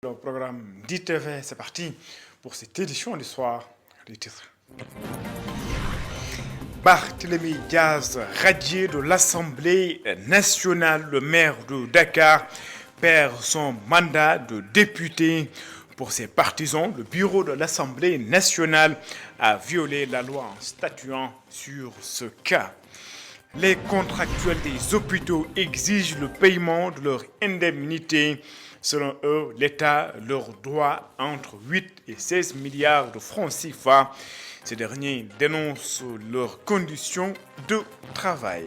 Le programme d'ITV, c'est parti pour cette édition du soir. Les titres. Barthélémy Diaz, radié de l'Assemblée nationale, le maire de Dakar, perd son mandat de député. Pour ses partisans, le bureau de l'Assemblée nationale a violé la loi en statuant sur ce cas. Les contractuels des hôpitaux exigent le paiement de leur indemnité. Selon eux, l'État leur doit entre 8 et 16 milliards de francs CFA. Ces derniers dénoncent leurs conditions de travail.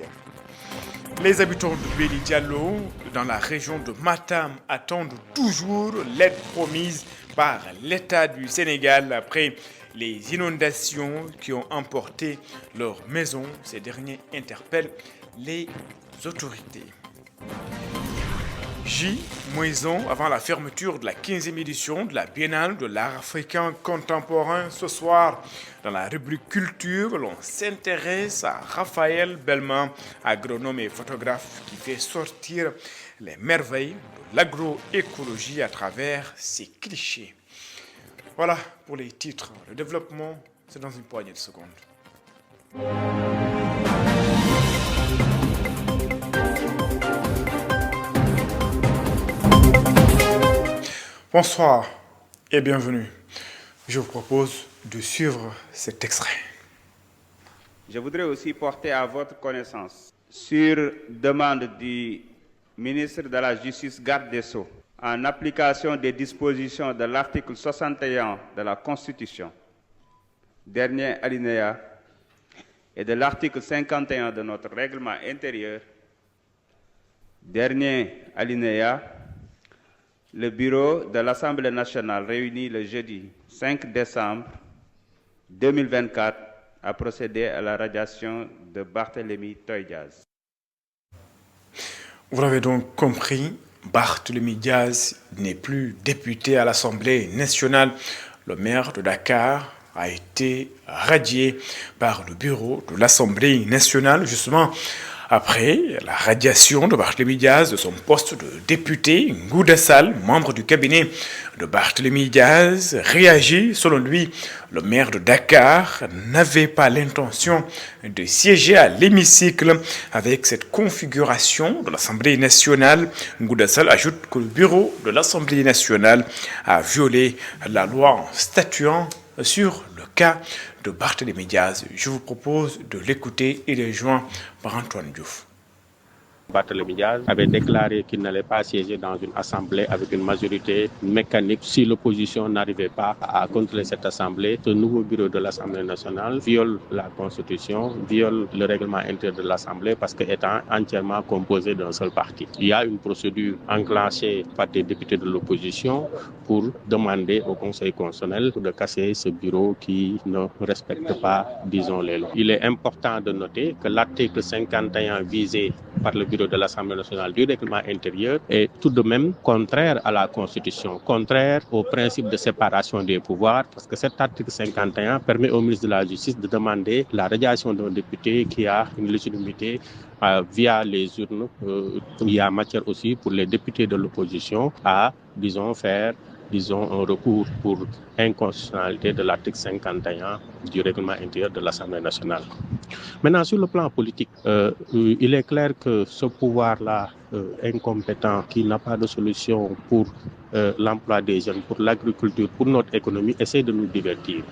Les habitants de Béli Diallo, dans la région de Matam, attendent toujours l'aide promise par l'État du Sénégal après les inondations qui ont emporté leurs maisons. Ces derniers interpellent les autorités. Moison, avant la fermeture de la 15e édition de la Biennale de l'art africain contemporain. Ce soir, dans la rubrique culture, l'on s'intéresse à Raphaël Belman, agronome et photographe qui fait sortir les merveilles de l'agroécologie à travers ses clichés. Voilà pour les titres. Le développement, c'est dans une poignée de secondes. Bonsoir et bienvenue. Je vous propose de suivre cet extrait. Je voudrais aussi porter à votre connaissance, sur demande du ministre de la Justice, garde des Sceaux, en application des dispositions de l'article 61 de la Constitution, dernier alinéa, et de l'article 51 de notre règlement intérieur, dernier alinéa, le bureau de l'Assemblée nationale réuni le jeudi 5 décembre 2024 a procédé à la radiation de Barthélémy Diaz. Vous l'avez donc compris, Barthélémy Diaz n'est plus député à l'Assemblée nationale. Le maire de Dakar a été radié par le bureau de l'Assemblée nationale, justement après la radiation de Barthélémy Diaz de son poste de député. Ngouda Sall, membre du cabinet de Barthélémy Diaz, réagit. Selon lui, le maire de Dakar n'avait pas l'intention de siéger à l'hémicycle avec cette configuration de l'Assemblée nationale. Ngouda Sall ajoute que le bureau de l'Assemblée nationale a violé la loi en statuant sur le cas de Barthélémy Diaz. Je vous propose de l'écouter. Il est joint par Antoine Diouf. Barthélémy Diaz avait déclaré qu'il n'allait pas siéger dans une assemblée avec une majorité mécanique si l'opposition n'arrivait pas à contrôler cette assemblée. Ce nouveau bureau de l'Assemblée nationale viole la Constitution, viole le règlement intérieur de l'Assemblée parce qu'étant entièrement composé d'un seul parti. Il y a une procédure enclenchée par des députés de l'opposition pour demander au Conseil constitutionnel de casser ce bureau qui ne respecte pas, disons, les lois. Il est important de noter que l'article 51 visé par le bureau de l'Assemblée nationale du règlement intérieur est tout de même contraire à la Constitution, contraire au principe de séparation des pouvoirs, parce que cet article 51 permet au ministre de la Justice de demander la radiation d'un député qui a une légitimité via les urnes. Il y a matière aussi pour les députés de l'opposition à, faire un recours pour inconstitutionnalité de l'article 51 du règlement intérieur de l'Assemblée nationale. Maintenant, sur le plan politique, il est clair que ce pouvoir-là, incompétent, qui n'a pas de solution pour l'emploi des jeunes, pour l'agriculture, pour notre économie, essaie de nous divertir.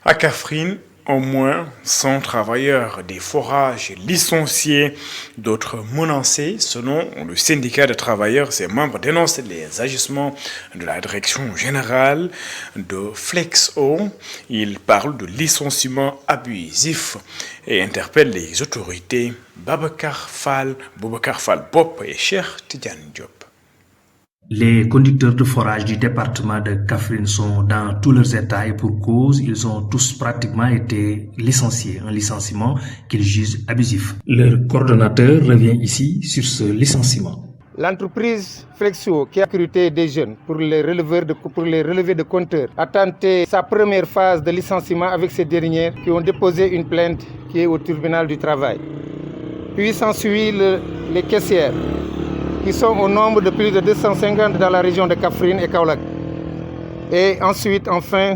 À Kaffrine, au moins 100 travailleurs des forages licenciés, d'autres menacés. Selon le syndicat de travailleurs, ses membres dénoncent les agissements de la direction générale de Flexo. Ils parlent de licenciement abusif et interpellent les autorités. Boubacar Fall Bop et Cheikh Tidiane Diop. Les conducteurs de forage du département de Kaffrine sont dans tous leurs états et pour cause, ils ont tous pratiquement été licenciés, un licenciement qu'ils jugent abusif. Leur coordonnateur revient ici sur ce licenciement. L'entreprise Flexo, qui a recruté des jeunes pour les relever de compteurs, a tenté sa première phase de licenciement avec ces dernières qui ont déposé une plainte qui est au tribunal du travail. Puis s'ensuit les caissières qui sont au nombre de plus de 250 dans la région de Kaffrine et Kaolack. Et ensuite, enfin,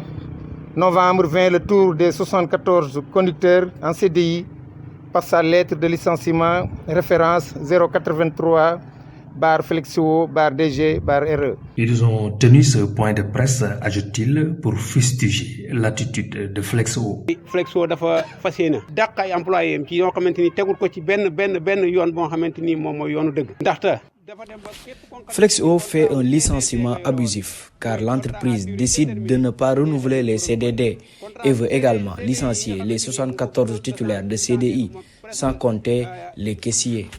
novembre vint le tour des 74 conducteurs en CDI par sa lettre de licenciement référence 083 /Flexio /DG /RE. Ils ont tenu ce point de presse, ajoute-t-il, pour fustiger l'attitude de Flexo. Flexo dafa fas yéene dàq ay employé am ci yoo xamante ni tegul ko ci benn yoon boo xamante ni moom mooy yoonu dëgg. ndaxte Flexo fait un licenciement abusif car l'entreprise décide de ne pas renouveler les CDD et veut également licencier les 74 titulaires de CDI, sans compter les caissiers.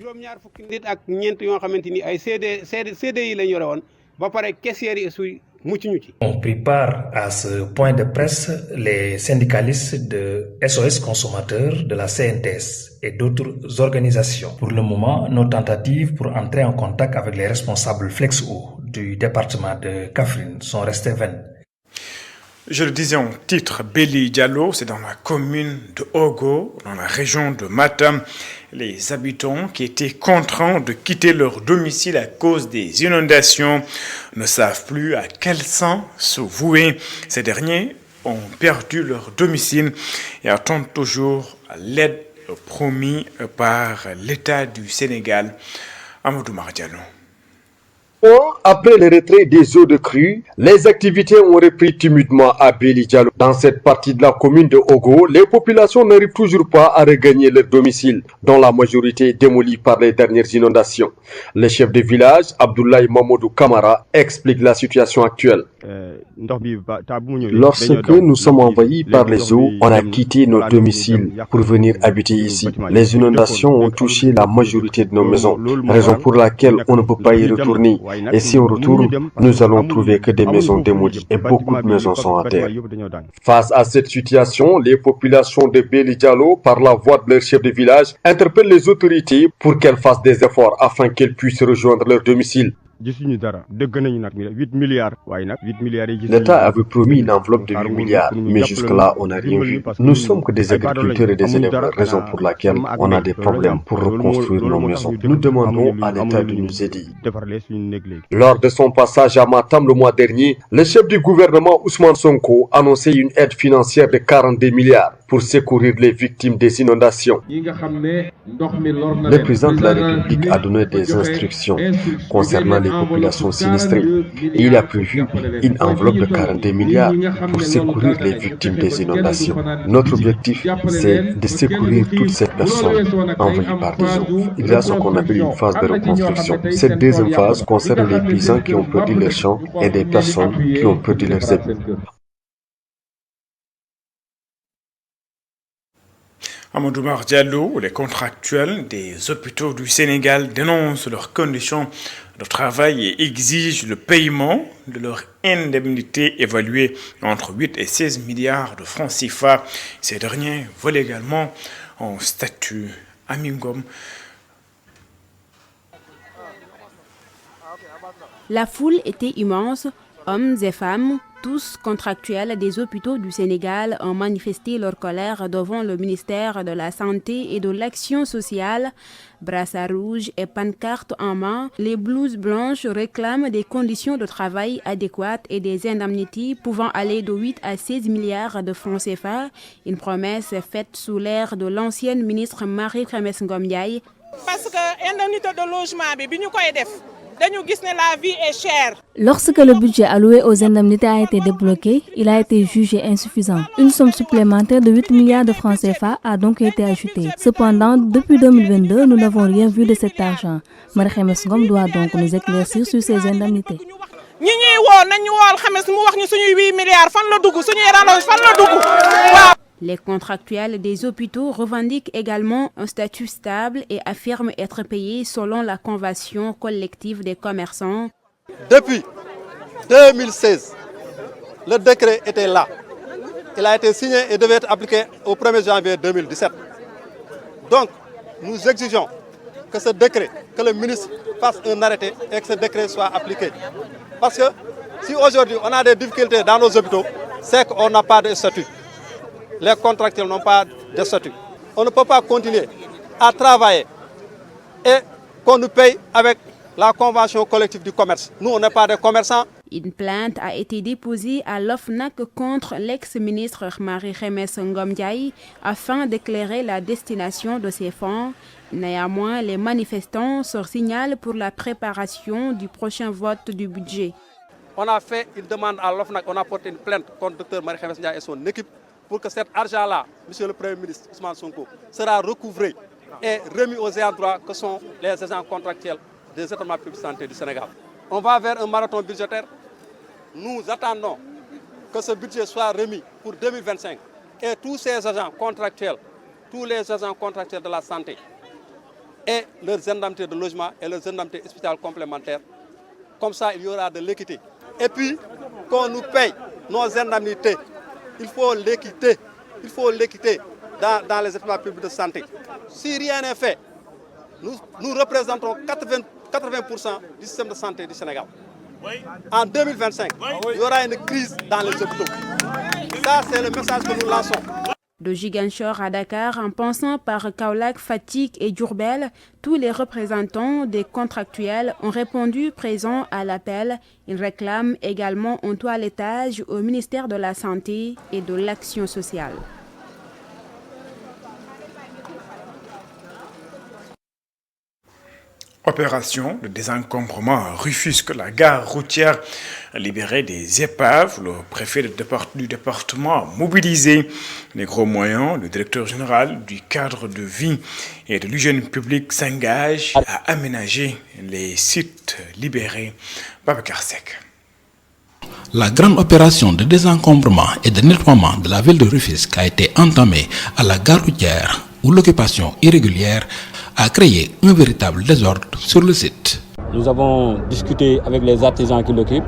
ak ñeent yoo xamante ni ay CDI lañ yore woon ba pare caissiers yi aussi mucc ñu ci. On prit part à ce point de presse les syndicalistes de SOS Consommateurs, de la CNTS et d'autres organisations. Pour le moment, nos tentatives pour entrer en contact avec les responsables Flexo du département de Kaffrine sont restées vaines. Je le disais en titre, Béli Diallo, c'est dans la commune de Ogo, dans la région de Matam. Les habitants qui étaient contraints de quitter leur domicile à cause des inondations ne savent plus à quel sang se vouer. Ces derniers ont perdu leur domicile et attendent toujours l'aide promise par l'État du Sénégal. Amadou Mardiano. Après le retrait des eaux de crue, les activités ont repris timidement à Béli Diallo. Dans cette partie de la commune de Ogo, les populations n'arrivent toujours pas à regagner leur domicile, dont la majorité est démolie par les dernières inondations. Le chef de village, Abdoulaye Mamadou Kamara, explique la situation actuelle. Lorsque nous sommes envahis par les eaux, on a quitté nos domiciles pour venir habiter ici. Les inondations ont touché la majorité de nos maisons, raison pour laquelle on ne peut pas y retourner. Et si on retourne, nous allons trouver que des maisons démolies et beaucoup de maisons sont à terre. Face à cette situation, les populations de Béli Diallo, par la voix de leur chef de village, interpellent les autorités pour qu'elles fassent des efforts afin qu'elles puissent rejoindre leur domicile. L'État avait promis une enveloppe de 8 milliards, mais jusque-là, on n'a rien vu. Nous sommes que des agriculteurs et des éleveurs, raison pour laquelle on a des problèmes pour reconstruire nos maisons. Nous demandons à l'État de nous aider. Lors de son passage à Matam le mois dernier, le chef du gouvernement Ousmane Sonko annonçait une aide financière de 42 milliards pour secourir les victimes des inondations. Le président de la République a donné des instructions concernant les populations sinistrées et il a prévu une enveloppe de 42 milliards pour secourir les victimes des inondations. Notre objectif, c'est de secourir toutes ces personnes envahies par des eaux. Il y a ce qu'on appelle une phase de reconstruction. Cette deuxième phase concerne les paysans qui ont perdu leurs champs et des personnes qui ont perdu leurs habits. Amadou Diallo, les contractuels des hôpitaux du Sénégal dénoncent leurs conditions de travail et exigent le paiement de leur indemnité évaluée entre 8 et 16 milliards de francs CFA. Ces derniers veulent également un statut Amingom. La foule était immense, hommes et femmes, tous contractuels des hôpitaux du Sénégal ont manifesté leur colère devant le ministère de la Santé et de l'Action sociale. Brassards rouges et pancartes en main, les blouses blanches réclament des conditions de travail adéquates et des indemnités pouvant aller de 8 à 16 milliards de francs CFA, une promesse faite sous l'ère de l'ancienne ministre Marie-Khemesse Ngom Ndiaye. Parce que l'indemnité de logement, la vie est chère. Lorsque le budget alloué aux indemnités a été débloqué, il a été jugé insuffisant. Une somme supplémentaire de 8 milliards de francs CFA a donc été ajoutée. Cependant, depuis 2022, nous n'avons rien vu de cet argent. Marie-Khemesse Ngom doit donc nous éclaircir sur ces indemnités. Les contractuels des hôpitaux revendiquent également un statut stable et affirment être payés selon la convention collective des commerçants. Depuis 2016, le décret était là. Il a été signé et devait être appliqué au 1er janvier 2017. Donc, nous exigeons que ce décret, que le ministre fasse un arrêté et que ce décret soit appliqué. Parce que si aujourd'hui on a des difficultés dans nos hôpitaux, c'est qu'on n'a pas de statut. Les contractuels n'ont pas de statut. On ne peut pas continuer à travailler et qu'on nous paye avec la convention collective du commerce. Nous, on n'est pas des commerçants. Une plainte a été déposée à l'OFNAC contre l'ex-ministre Marie-Khemesse Ngom Ndiaye afin d'éclairer la destination de ces fonds. Néanmoins, les manifestants se signalent pour la préparation du prochain vote du budget. On a fait une demande à l'OFNAC, on a porté une plainte contre le Dr Marie-Khemesse Ndiaye et son équipe pour que cet argent-là, Monsieur le Premier ministre Ousmane Sonko, sera recouvré et remis aux ayants droit que sont les agents contractuels des établissements publics de santé du Sénégal. On va vers un marathon budgétaire. Nous attendons que ce budget soit remis pour 2025 et tous ces agents contractuels, tous les agents contractuels de la santé et leurs indemnités de logement et leurs indemnités hospitalières complémentaires. Comme ça, il y aura de l'équité. Et puis, qu'on nous paye nos indemnités, il faut l'équité. Il faut l'équité dans les établissements publics de santé. Si rien n'est fait, nous représentons 80% du système de santé du Sénégal. En 2025, il y aura une crise dans les hôpitaux. Ça, c'est le message que nous lançons. De Ziguinchor à Dakar, en passant par Kaolack, Fatick et Diourbel, tous les représentants des contractuels ont répondu présents à l'appel. Ils réclament également un toilettage au ministère de la Santé et de l'Action sociale. Opération de désencombrement à Rufisque, la gare routière libérée des épaves. Le préfet du département a mobilisé les gros moyens. Le directeur général du cadre de vie et de l'hygiène publique s'engage à aménager les sites libérés. Babacar Seck. La grande opération de désencombrement et de nettoiement de la ville de Rufisque a été entamée à la gare routière où l'occupation irrégulière a créé un véritable désordre sur le site. Nous avons discuté avec les artisans qui l'occupent,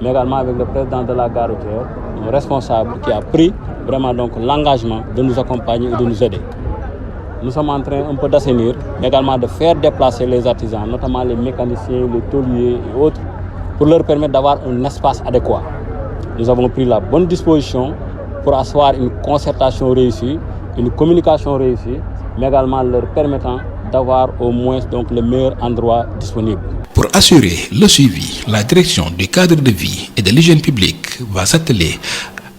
mais également avec le président de la gare routière, un responsable qui a pris vraiment donc l'engagement de nous accompagner et de nous aider. Nous sommes en train un peu d'assainir, mais également de faire déplacer les artisans, notamment les mécaniciens, les tôliers et autres, pour leur permettre d'avoir un espace adéquat. Nous avons pris la bonne disposition pour asseoir une concertation réussie, une communication réussie, mais également leur permettant d'avoir au moins donc le meilleur endroit disponible. Pour assurer le suivi, la direction du cadre de vie et de l'hygiène publique va s'atteler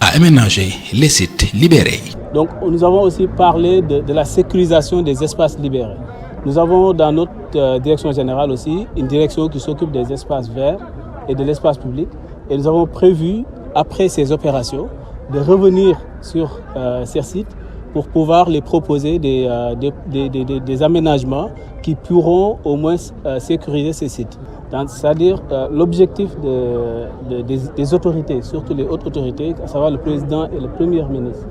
à aménager les sites libérés. Donc nous avons aussi parlé de la sécurisation des espaces libérés. Nous avons dans notre direction générale aussi une direction qui s'occupe des espaces verts et de l'espace public. Et nous avons prévu, après ces opérations, de revenir sur ces sites pour pouvoir les proposer des aménagements qui pourront au moins sécuriser ces sites. C'est-à-dire l'objectif des autorités, surtout les hautes autorités, à savoir le président et le premier ministre,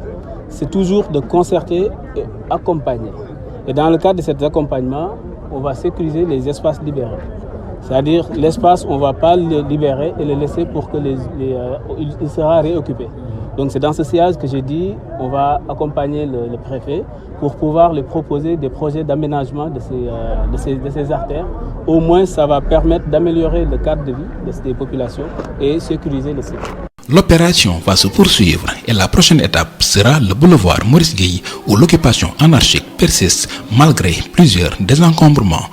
c'est toujours de concerter et accompagner. Et dans le cadre de cet accompagnement, on va sécuriser les espaces libérés. C'est-à-dire l'espace, on ne va pas le libérer et le laisser pour que il sera réoccupé. Donc c'est dans ce sillage que j'ai dit on va accompagner le préfet pour pouvoir lui proposer des projets d'aménagement de ces artères. Au moins ça va permettre d'améliorer le cadre de vie des populations et sécuriser le site. L'opération va se poursuivre et la prochaine étape sera le boulevard Maurice Gueye où l'occupation anarchique persiste malgré plusieurs désencombrements.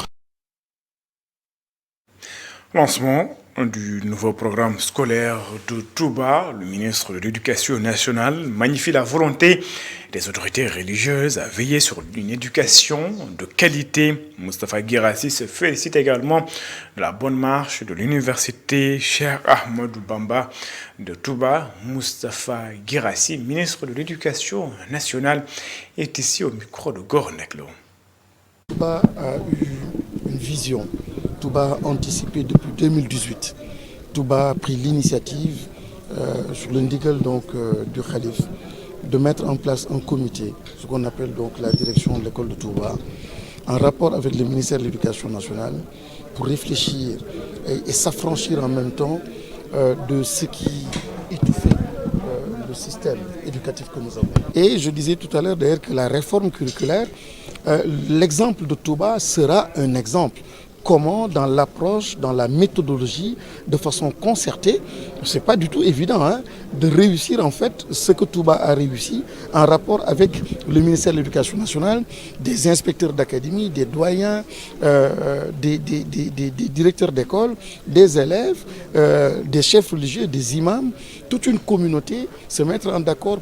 Lancement du nouveau programme scolaire de Touba, le ministre de l'Éducation nationale magnifie la volonté des autorités religieuses à veiller sur une éducation de qualité. Moustapha Guirassy se félicite également de la bonne marche de l'université Cheikh Ahmadou Bamba de Touba. Moustapha Guirassy, ministre de l'Éducation nationale, est ici au micro de Gorneklo. Touba a eu une vision. Touba a anticipé depuis 2018. Touba a pris l'initiative, sur l'indigal du Khalif, de mettre en place un comité, ce qu'on appelle donc la direction de l'école de Touba, en rapport avec le ministère de l'Éducation nationale, pour réfléchir et s'affranchir en même temps de ce qui étouffait le système éducatif que nous avons. Et je disais tout à l'heure d'ailleurs que la réforme curriculaire, l'exemple de Touba sera un exemple. comment dans l'approche, dans la méthodologie, de façon concertée, c'est pas du tout évident de réussir en fait ce que Touba a réussi en rapport avec le ministère de l'Éducation nationale, des inspecteurs d'académie, des doyens, des directeurs d'école, des élèves, des chefs religieux, des imams, toute une communauté se mettre d'accord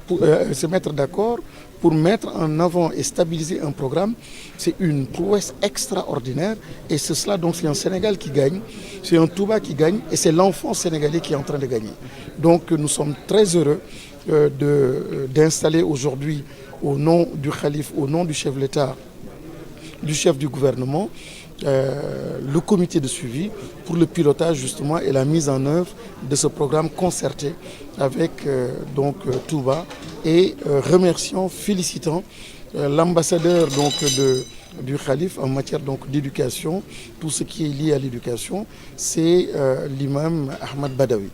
pour mettre en avant et stabiliser un programme. C'est une prouesse extraordinaire et c'est cela, donc c'est un Sénégal qui gagne, c'est un Touba qui gagne et c'est l'enfant sénégalais qui est en train de gagner. Donc nous sommes très heureux d'installer aujourd'hui au nom du Khalife, au nom du chef de l'État, du chef du gouvernement, le comité de suivi pour le pilotage justement et la mise en œuvre de ce programme concerté avec Touba et remerciant, félicitant l'ambassadeur du Khalife en matière d'éducation, tout ce qui est lié à l'éducation, c'est l'imam Ahmad Badawi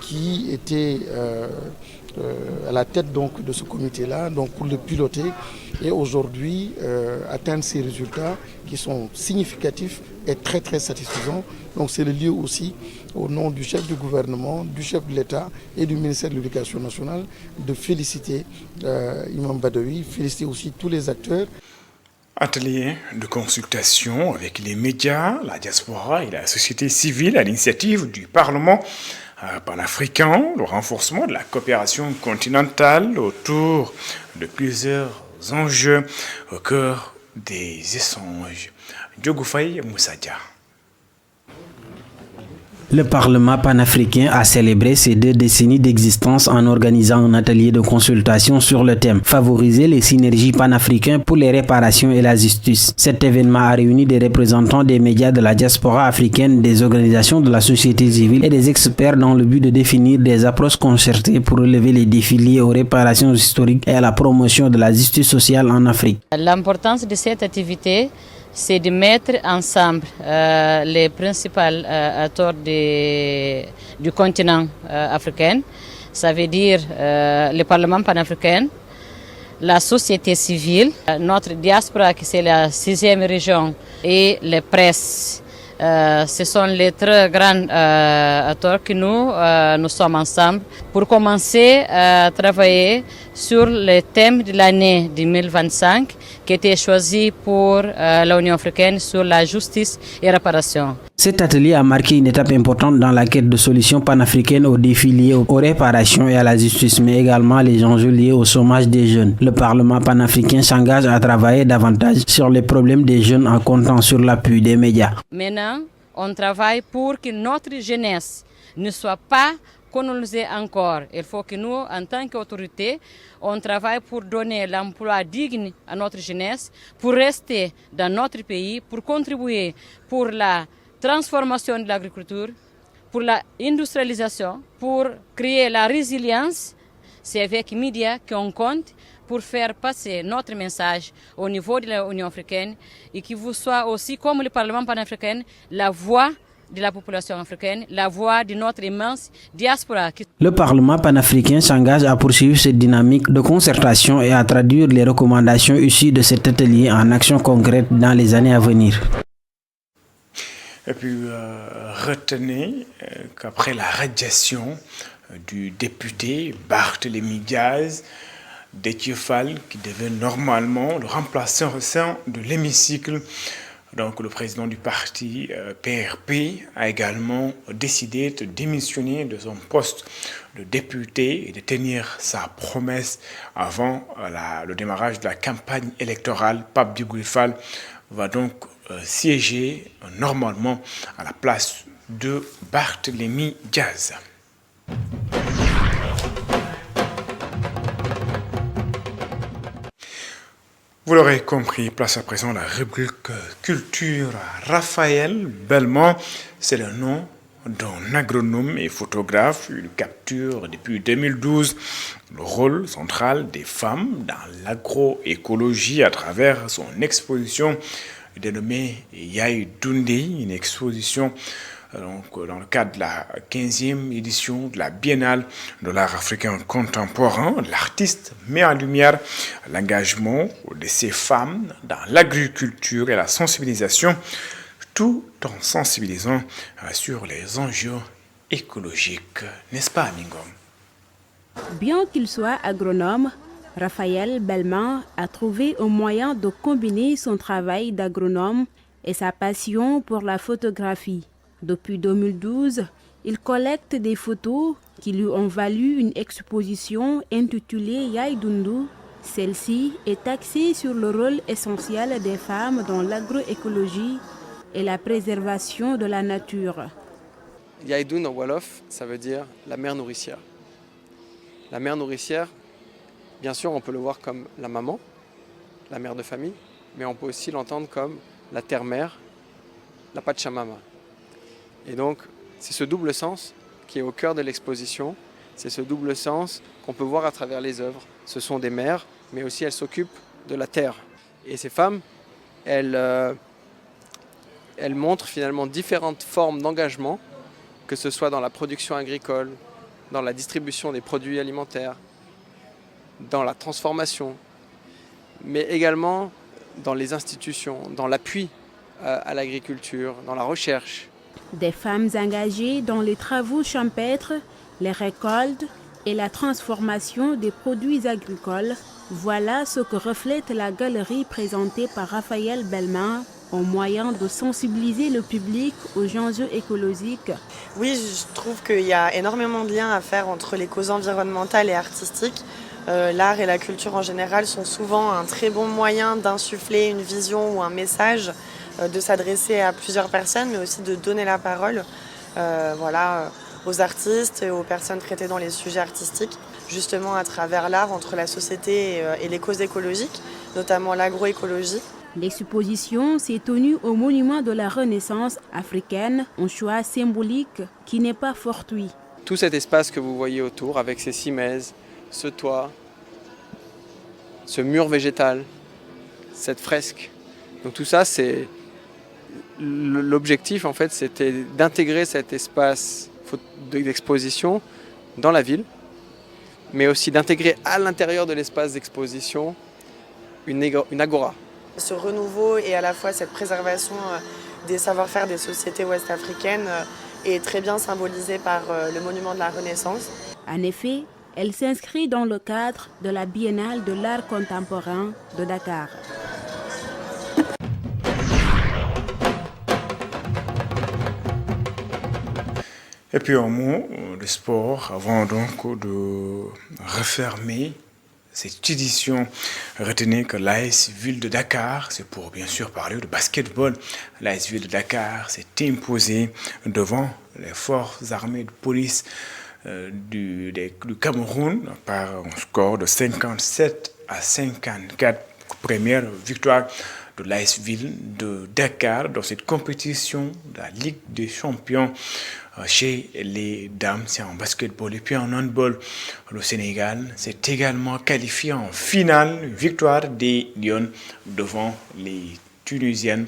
qui était à la tête de ce comité-là, pour le piloter et aujourd'hui atteindre ces résultats qui sont significatifs et très très satisfaisants. Donc c'est le lieu aussi, au nom du chef du gouvernement, du chef de l'État et du ministère de l'Éducation nationale, de féliciter Imam Badawi, féliciter aussi tous les acteurs. Atelier de consultation avec les médias, la diaspora et la société civile à l'initiative du Parlement panafricain, le renforcement de la coopération continentale autour de plusieurs enjeux au cœur des échanges. Diogoufay Moussadia. Le Parlement panafricain a célébré ses 2 décennies d'existence en organisant un atelier de consultation sur le thème « Favoriser les synergies panafricaines pour les réparations et la justice ». Cet événement a réuni des représentants des médias de la diaspora africaine, des organisations de la société civile et des experts dans le but de définir des approches concertées pour relever les défis liés aux réparations historiques et à la promotion de la justice sociale en Afrique. L'importance de cette activité, c'est de mettre ensemble les principaux acteurs du continent africain, ça veut dire le Parlement panafricain, la société civile, notre diaspora qui c'est la 6e région et les presses. Ce sont les très grands acteurs que nous sommes ensemble pour commencer à travailler sur le thème de l'année 2025 qui était choisi pour l'Union africaine sur la justice et réparation. Cet atelier a marqué une étape importante dans la quête de solutions panafricaines aux défis liés aux réparations et à la justice, mais également les enjeux liés au chômage des jeunes. Le Parlement panafricain s'engage à travailler davantage sur les problèmes des jeunes en comptant sur l'appui des médias. Maintenant, on travaille pour que notre jeunesse ne soit pas colonisée encore. Il faut que nous, en tant qu'autorité, on travaille pour donner l'emploi digne à notre jeunesse, pour rester dans notre pays, pour contribuer pour la transformation de l'agriculture, pour l'industrialisation, pour créer la résilience. C'est avec les médias qu'on compte pour faire passer notre message au niveau de l'Union africaine et qu'il vous soit aussi, comme le Parlement panafricain, la voix de la population africaine, la voix de notre immense diaspora. Le Parlement panafricain s'engage à poursuivre cette dynamique de concertation et à traduire les recommandations issues de cet atelier en actions concrètes dans les années à venir. Et puis retenez qu'après la radiation du député Barthélémy Diaz, Déthié Fall, qui devait normalement le remplaçant au sein de l'hémicycle, donc le président du parti PRP a également décidé de démissionner de son poste de député et de tenir sa promesse avant le démarrage de la campagne électorale. Pape Djibril Fall va donc siéger normalement à la place de Barthélémy Diaz. Vous l'aurez compris, place à présent la rubrique culture. Raphaël Belmont, c'est le nom d'un agronome et photographe. Il capture depuis 2012 le rôle central des femmes dans l'agroécologie à travers son exposition dénommée Yaay Dundé, une exposition dans le cadre de la 15e édition de la Biennale de l'art africain contemporain. L'artiste met en lumière l'engagement de ces femmes dans l'agriculture et la sensibilisation tout en sensibilisant sur les enjeux écologiques. N'est-ce pas, Mingom? Bien qu'il soit agronome, Raphaël Belman a trouvé un moyen de combiner son travail d'agronome et sa passion pour la photographie. Depuis 2012, il collecte des photos qui lui ont valu une exposition intitulée Yaïdundu. Celle-ci est axée sur le rôle essentiel des femmes dans l'agroécologie et la préservation de la nature. Yaïdoun en Wolof, ça veut dire la mère nourricière. La mère nourricière, bien sûr, on peut le voir comme la maman, la mère de famille, mais on peut aussi l'entendre comme la terre-mère, la Pachamama. Et donc, c'est ce double sens qui est au cœur de l'exposition. C'est ce double sens qu'on peut voir à travers les œuvres. Ce sont des mères, mais aussi elles s'occupent de la terre. Et ces femmes, elles montrent finalement différentes formes d'engagement, que ce soit dans la production agricole, dans la distribution des produits alimentaires, dans la transformation, mais également dans les institutions, dans l'appui à l'agriculture, dans la recherche. Des femmes engagées dans les travaux champêtres, les récoltes et la transformation des produits agricoles. Voilà ce que reflète la galerie présentée par Raphaël Belman, en moyen de sensibiliser le public aux enjeux écologiques. Oui, je trouve qu'il y a énormément de liens à faire entre les causes environnementales et artistiques. L'art et la culture en général sont souvent un très bon moyen d'insuffler une vision ou un message, de s'adresser à plusieurs personnes, mais aussi de donner la parole aux artistes et aux personnes traitées dans les sujets artistiques, justement à travers l'art entre la société et les causes écologiques, notamment l'agroécologie. L'exposition s'est tenue au monument de la Renaissance africaine, un choix symbolique qui n'est pas fortuit. Tout cet espace que vous voyez autour, avec ces cimaises, ce toit, ce mur végétal, cette fresque, donc tout ça, c'est l'objectif en fait, c'était d'intégrer cet espace d'exposition dans la ville, mais aussi d'intégrer à l'intérieur de l'espace d'exposition une agora. Ce renouveau et à la fois cette préservation des savoir-faire des sociétés ouest-africaines est très bien symbolisée par le monument de la Renaissance. En effet, elle s'inscrit dans le cadre de la Biennale de l'art contemporain de Dakar. Et puis un mot de sport avant donc de refermer cette édition. Retenez que l'AS Ville de Dakar, c'est pour bien sûr parler de basketball, l'AS Ville de Dakar s'est imposée devant les forces armées de police du Cameroun par un score de 57-54. Première victoire de l'AS Ville de Dakar dans cette compétition de la Ligue des Champions chez les dames, c'est en basketball. Et puis en handball, le Sénégal s'est également qualifié en finale, victoire des Lions devant les Tunisiennes.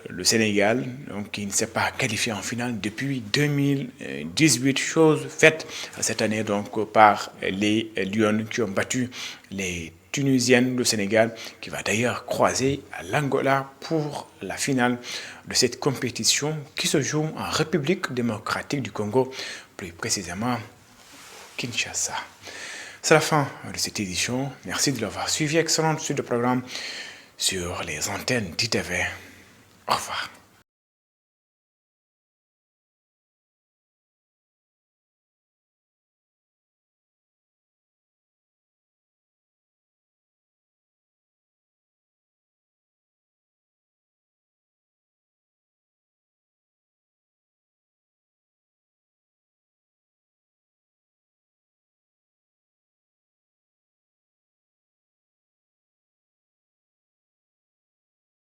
Le Sénégal, donc, qui ne s'est pas qualifié en finale depuis 2018, chose faite cette année donc par les Lions qui ont battu les Tunisiennes. Le Sénégal qui va d'ailleurs croiser à l'Angola pour la finale de cette compétition qui se joue en République démocratique du Congo, plus précisément Kinshasa. C'est la fin de cette édition. Merci de l'avoir suivi. Excellente suite de programme sur les antennes d'ITV. Au revoir.